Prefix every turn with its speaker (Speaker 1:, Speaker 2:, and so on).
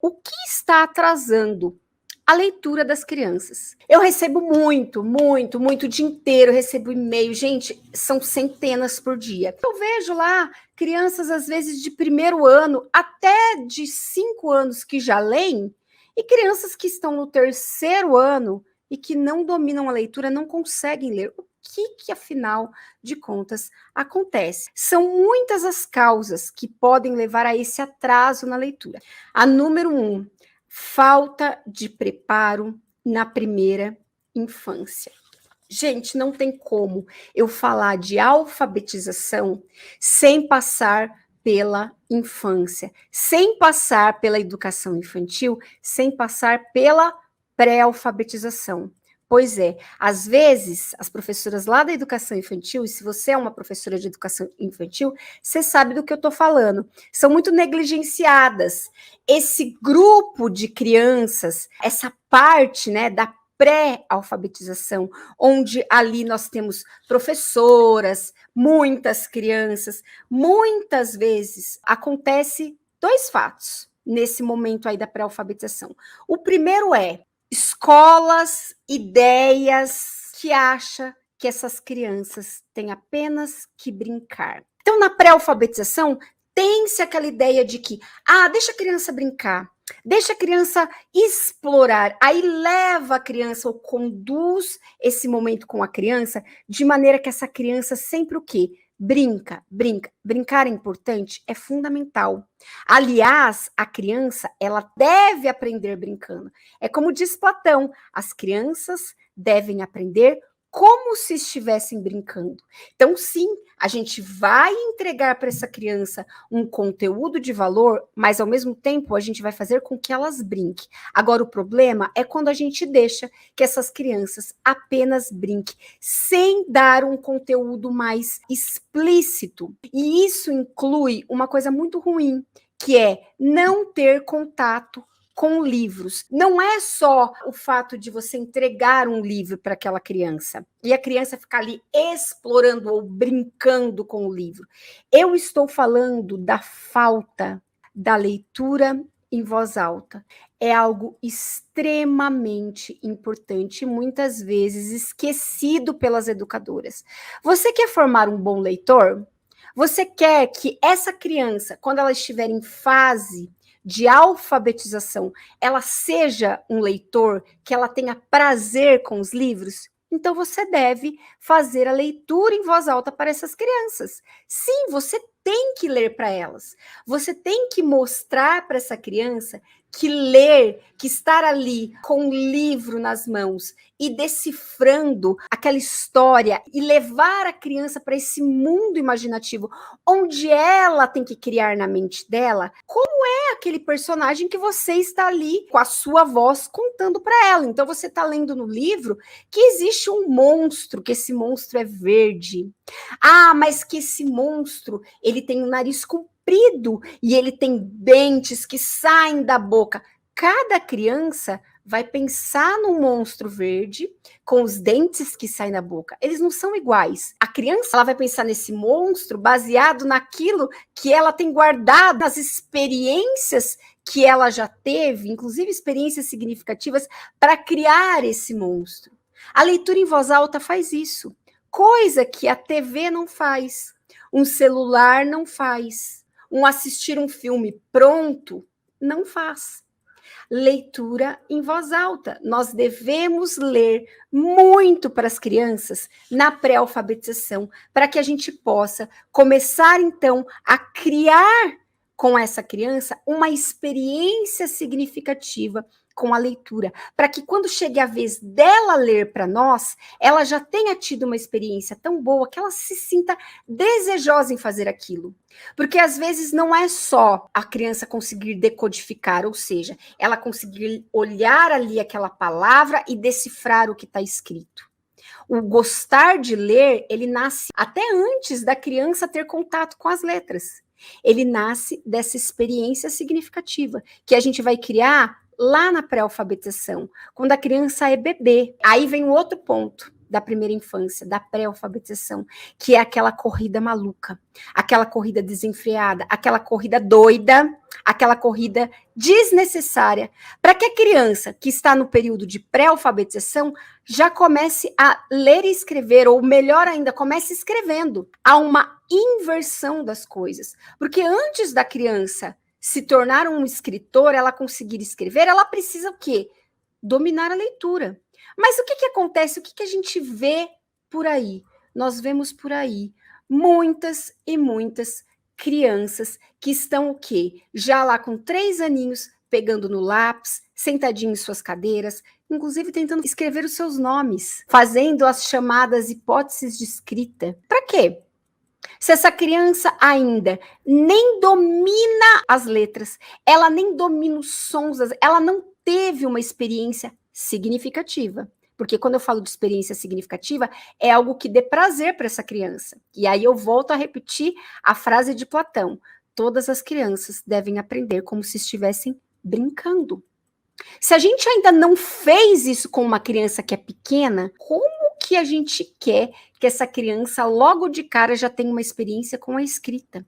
Speaker 1: O que está atrasando a leitura das crianças? Eu recebo muito o dia inteiro, eu recebo e-mail. Gente, são centenas por dia. Eu vejo lá crianças, às vezes, de primeiro ano, até de 5 anos que já leem, e crianças que estão no terceiro ano e que não dominam a leitura, não conseguem ler. O que afinal de contas, acontece? São muitas as causas que podem levar a esse atraso na leitura. A número 1, falta de preparo na primeira infância. Gente, não tem como eu falar de alfabetização sem passar pela infância, sem passar pela educação infantil, sem passar pela pré-alfabetização. Pois é, às vezes, as professoras lá da educação infantil, e se você é uma professora de educação infantil, você sabe do que eu estou falando, são muito negligenciadas. Esse grupo de crianças, essa parte, né, da pré-alfabetização, onde ali nós temos professoras, muitas crianças, muitas vezes acontece 2 fatos nesse momento aí da pré-alfabetização. O primeiro é escolas, ideias que acham que essas crianças têm apenas que brincar. Então, na pré-alfabetização, tem-se aquela ideia de que, deixa a criança brincar, deixa a criança explorar, aí leva a criança ou conduz esse momento com a criança de maneira que essa criança sempre o quê? Brinca. Brincar é importante, é fundamental. Aliás, a criança, ela deve aprender brincando. É como diz Platão, as crianças devem aprender como se estivessem brincando. Então, sim, a gente vai entregar para essa criança um conteúdo de valor, mas ao mesmo tempo a gente vai fazer com que elas brinquem. Agora, o problema é quando a gente deixa que essas crianças apenas brinquem, sem dar um conteúdo mais explícito. E isso inclui uma coisa muito ruim, que é não ter contato com livros. Não é só o fato de você entregar um livro para aquela criança e a criança ficar ali explorando ou brincando com o livro. Eu estou falando da falta da leitura em voz alta. É algo extremamente importante e muitas vezes esquecido pelas educadoras. Você quer formar um bom leitor? Você quer que essa criança, quando ela estiver em fase de alfabetização, ela seja um leitor, que ela tenha prazer com os livros? Então você deve fazer a leitura em voz alta para essas crianças. Sim, você tem que ler para elas. Você tem que mostrar para essa criança que ler, que estar ali com um livro nas mãos e decifrando aquela história e levar a criança para esse mundo imaginativo, onde ela tem que criar na mente dela como é aquele personagem que você está ali com a sua voz contando para ela. Então você está lendo no livro que existe um monstro, que esse monstro é verde. Mas que esse monstro, ele tem um nariz comprido e ele tem dentes que saem da boca. Cada criança vai pensar num monstro verde com os dentes que saem da boca. Eles não são iguais. A criança, ela vai pensar nesse monstro baseado naquilo que ela tem guardado, nas experiências que ela já teve, inclusive experiências significativas, para criar esse monstro. A leitura em voz alta faz isso, coisa que a TV não faz, um celular não faz, assistir um filme pronto não faz. Leitura em voz alta. Nós devemos ler muito para as crianças na pré-alfabetização, para que a gente possa começar, então, a criar com essa criança uma experiência significativa com a leitura, para que quando chegue a vez dela ler para nós, ela já tenha tido uma experiência tão boa que ela se sinta desejosa em fazer aquilo. Porque às vezes não é só a criança conseguir decodificar, ou seja, ela conseguir olhar ali aquela palavra e decifrar o que está escrito. O gostar de ler, ele nasce até antes da criança ter contato com as letras. Ele nasce dessa experiência significativa, que a gente vai criar lá na pré-alfabetização, quando a criança é bebê. Aí vem o outro ponto. da primeira infância, da pré-alfabetização, que é aquela corrida maluca, aquela corrida desenfreada, aquela corrida doida, aquela corrida desnecessária, para que a criança que está no período de pré-alfabetização já comece a ler e escrever, ou melhor ainda, comece escrevendo. Há uma inversão das coisas, porque antes da criança se tornar um escritor, ela conseguir escrever, ela precisa o quê? Dominar a leitura. Mas o que acontece? O que a gente vê por aí? Nós vemos por aí muitas e muitas crianças que estão o quê? Já lá com 3 aninhos, pegando no lápis, sentadinho em suas cadeiras, inclusive tentando escrever os seus nomes, fazendo as chamadas hipóteses de escrita. Para quê? Se essa criança ainda nem domina as letras, ela nem domina os sons, ela não teve uma experiência significativa. Porque quando eu falo de experiência significativa, é algo que dê prazer para essa criança. E aí eu volto a repetir a frase de Platão: todas as crianças devem aprender como se estivessem brincando. Se a gente ainda não fez isso com uma criança que é pequena, como que a gente quer que essa criança logo de cara já tenha uma experiência com a escrita?